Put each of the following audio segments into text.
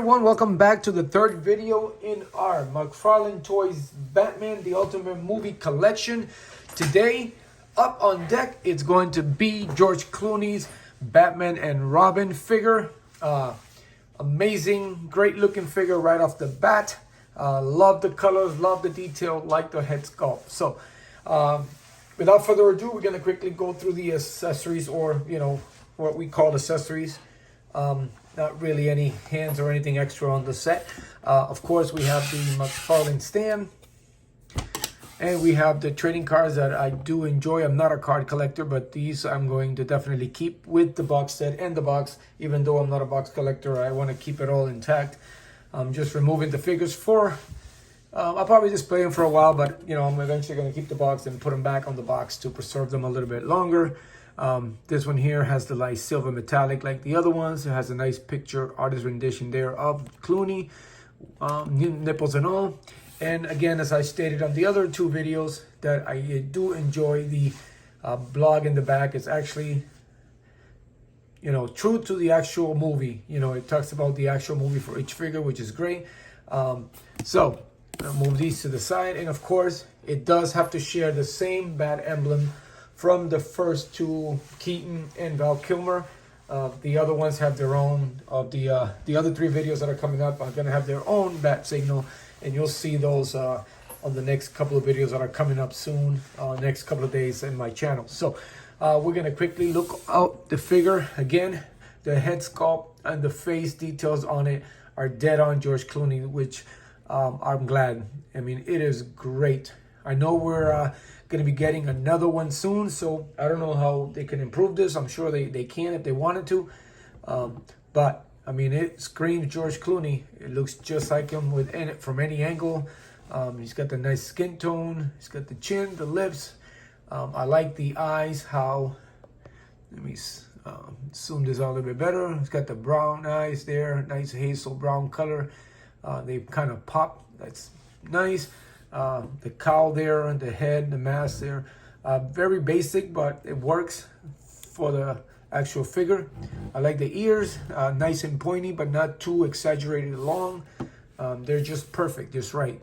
everyone, welcome back to the third video in our McFarlane Toys Batman The Ultimate Movie Collection. Today, up on deck, it's going to be George Clooney's Batman and Robin figure. Amazing, great looking figure right off the bat. Love the colors, love the detail, like the head sculpt. So, without further ado, we're going to quickly go through the accessories, or, you know, what we call accessories. Not really any hands or anything extra on the set. Of course, we have the McFarlane stand. And we have the trading cards that I do enjoy. I'm not a card collector, but these I'm going to definitely keep with the box set and the box. Even though I'm not a box collector, I want to keep it all intact. I'm just removing the figures for... I'll probably display them for a while, but, you know, I'm eventually going to keep the box and put them back on the box to preserve them a little bit longer. This one here has the light silver metallic like the other ones. It has a nice picture, artist rendition there of Clooney, nipples and all. And again, as I stated on the other two videos, that I do enjoy the blog in the back. It's actually, you know, true to the actual movie. You know, it talks about the actual movie for each figure, which is great. So I'll move these to the side. And of course, it does have to share the same bat emblem from the first two, Keaton and Val Kilmer. The other ones have their own. The other three videos that are coming up are going to have their own bat signal. And you'll see those on the next couple of videos that are coming up soon, next couple of days in my channel. So we're going to quickly look out the figure. Again, the head sculpt and the face details on it are dead on George Clooney, which I'm glad. I mean, it is great. I know we're going to be getting another one soon, so I don't know how they can improve this. I'm sure they can if they wanted to. But I mean, it screams George Clooney. It looks just like him within it from any angle. He's got the nice skin tone. He's got the chin, the lips. I like the eyes. How? Let me zoom this out a little bit better. He's got the brown eyes there. Nice hazel brown color. They kind of pop. That's nice. The cowl there and the head, the mask there. Very basic, but it works for the actual figure. I like the ears, nice and pointy, but not too exaggerated long. They're just perfect, just right.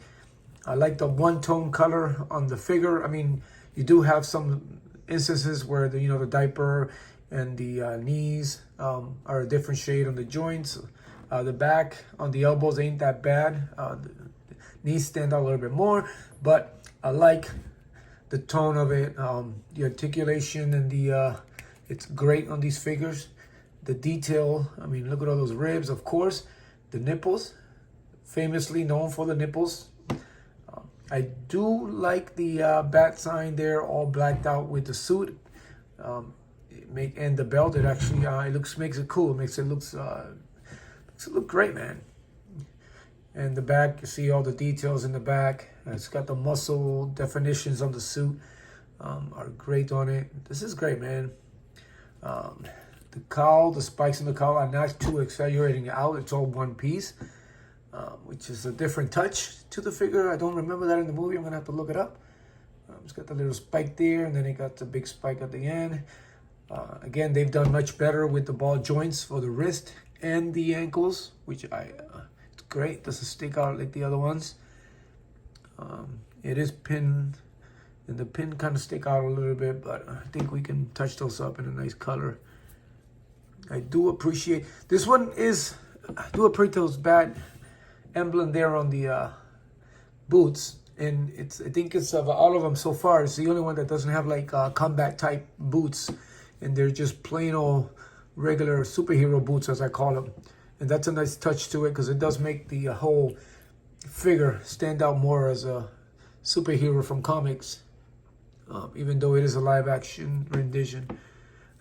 I like the one-tone color on the figure. I mean, you do have some instances where the, you know, the diaper and the knees are a different shade on the joints. The back on the elbows ain't that bad. Knees stand out a little bit more, but I like the tone of it, the articulation, and the it's great on these figures. The detail, I mean, look at all those ribs, of course. The nipples, famously known for the nipples. I do like the bat sign there, all blacked out with the suit. And the belt, it actually makes it cool. It makes it look great, man. And the back, you see all the details in the back. It's got the muscle definitions on the suit, are great on it. This is great, man. The cowl, the spikes in the cowl are not too exaggerating out. It's all one piece, which is a different touch to the figure. I don't remember that in the movie. I'm gonna have to look it up. It's got the little spike there, and then it got the big spike at the end. Again, they've done much better with the ball joints for the wrist and the ankles, which it's great. Doesn't stick out like the other ones. It is pinned, and the pin kind of stick out a little bit, but I think we can touch those up in a nice color. I do appreciate this one. I do appreciate those bat emblem there on the boots, and I think it's of all of them so far, it's the only one that doesn't have like combat type boots, and they're just plain old regular superhero boots, as I call them. And that's a nice touch to it, because it does make the whole figure stand out more as a superhero from comics, even though it is a live action rendition.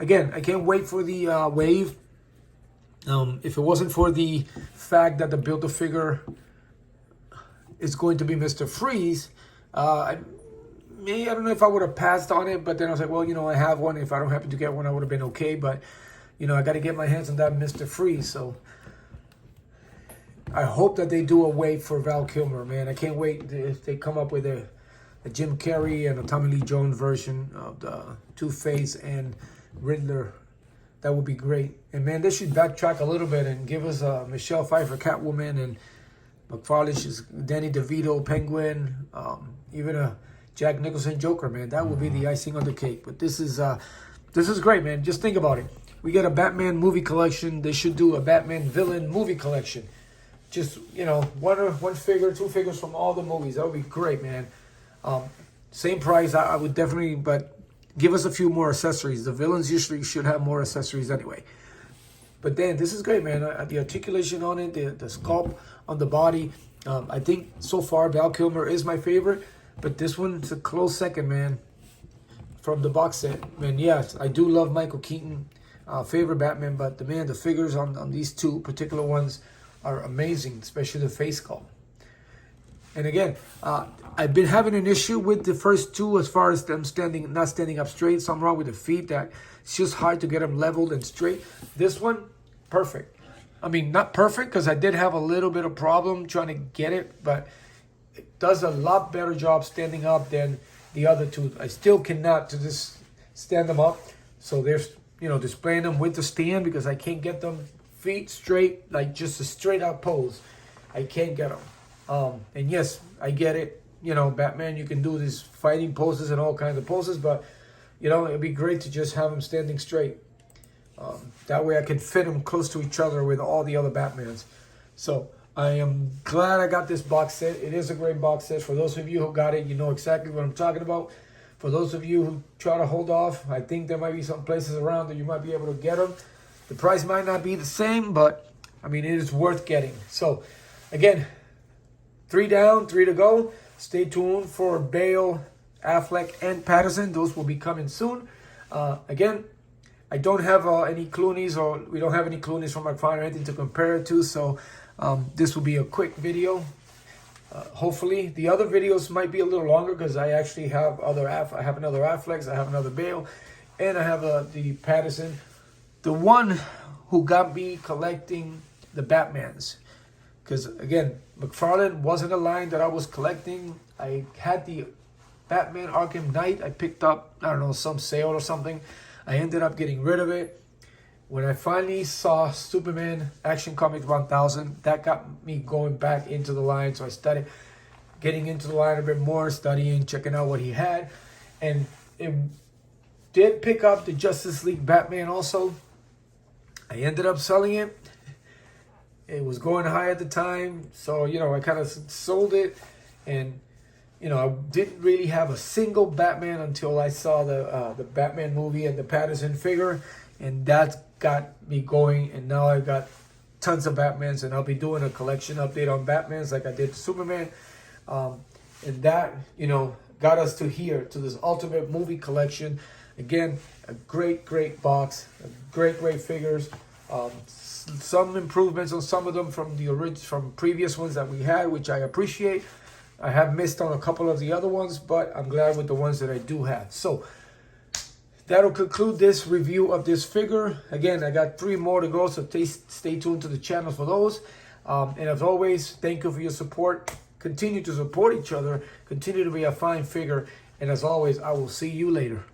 Again, I can't wait for the wave. If it wasn't for the fact that the Build-A-Figure is going to be Mr. Freeze, I don't know if I would have passed on it, but then I was like, well, you know, I have one. If I don't happen to get one, I would have been okay. But, you know, I got to get my hands on that Mr. Freeze, so I hope that they do a wave for Val Kilmer, man. I can't wait if they come up with a Jim Carrey and a Tommy Lee Jones version of the Two-Face and Riddler that would be great. And man, they should backtrack a little bit and give us Michelle Pfeiffer, Catwoman, and McFarlane, Danny DeVito, Penguin, even a Jack Nicholson Joker, man. That would be the icing on the cake. But this is great, man. Just think about it. We got a Batman movie collection. They should do a Batman villain movie collection. Just, you know, one figure, 2 figures from all the movies. That would be great, man. Same price. I would definitely, but give us a few more accessories. The villains usually should have more accessories anyway. But then, this is great, man. The articulation on it, the sculpt on the body. I think so far Val Kilmer is my favorite. But this one's a close second, man, from the box set. And yes, I do love Michael Keaton, favorite Batman. But the figures on these 2 particular ones are amazing, especially the face sculpt. And again, I've been having an issue with the first 2 as far as them not standing up straight. Something wrong with the feet that it's just hard to get them leveled and straight. This one, perfect. I mean, not perfect because I did have a little bit of problem trying to get it, but it does a lot better job standing up than the other 2. I still cannot to just stand them up. So there's, you know, displaying them with the stand because I can't get them feet straight, like just a straight out pose. I can't get them. And yes, I get it. You know, Batman, you can do these fighting poses and all kinds of poses, but, you know, it'd be great to just have them standing straight. That way I can fit them close to each other with all the other Batmans. So I am glad I got this box set. It is a great box set. For those of you who got it, you know exactly what I'm talking about. For those of you who try to hold off, I think there might be some places around that you might be able to get them. The price might not be the same, but, I mean, it is worth getting. So, again, 3 down, 3 to go. Stay tuned for Bale, Affleck, and Patterson. Those will be coming soon. Again, I don't have any Clooneys, or we don't have any Clooneys from McFarlane or anything to compare it to, so this will be a quick video. Hopefully, the other videos might be a little longer because I actually have I have another Affleck, I have another Bale, and I have the Patterson. The one who got me collecting the Batmans. Because, again, McFarlane wasn't a line that I was collecting. I had the Batman Arkham Knight. I picked up, I don't know, some sale or something. I ended up getting rid of it. When I finally saw Superman Action Comics 1000, that got me going back into the line. So I started getting into the line a bit more, studying, checking out what he had. And it did pick up the Justice League Batman also. I ended up selling it. It was going high at the time, so, you know, I kind of sold it. And, you know, I didn't really have a single Batman until I saw the Batman movie and the Patterson figure. And that got me going. And now I've got tons of Batmans. And I'll be doing a collection update on Batmans like I did Superman. And that, you know, got us to here, to this Ultimate Movie Collection. Again, a great, great box. Great figures. Some improvements on some of them from previous ones that we had, which I appreciate. I have missed on a couple of the other ones, but I'm glad with the ones that I do have. So that'll conclude this review of this figure. Again, I got 3 more to go, so stay tuned to the channel for those. And as always, thank you for your support. Continue to support each other. Continue to be a fine figure. And as always, I will see you later.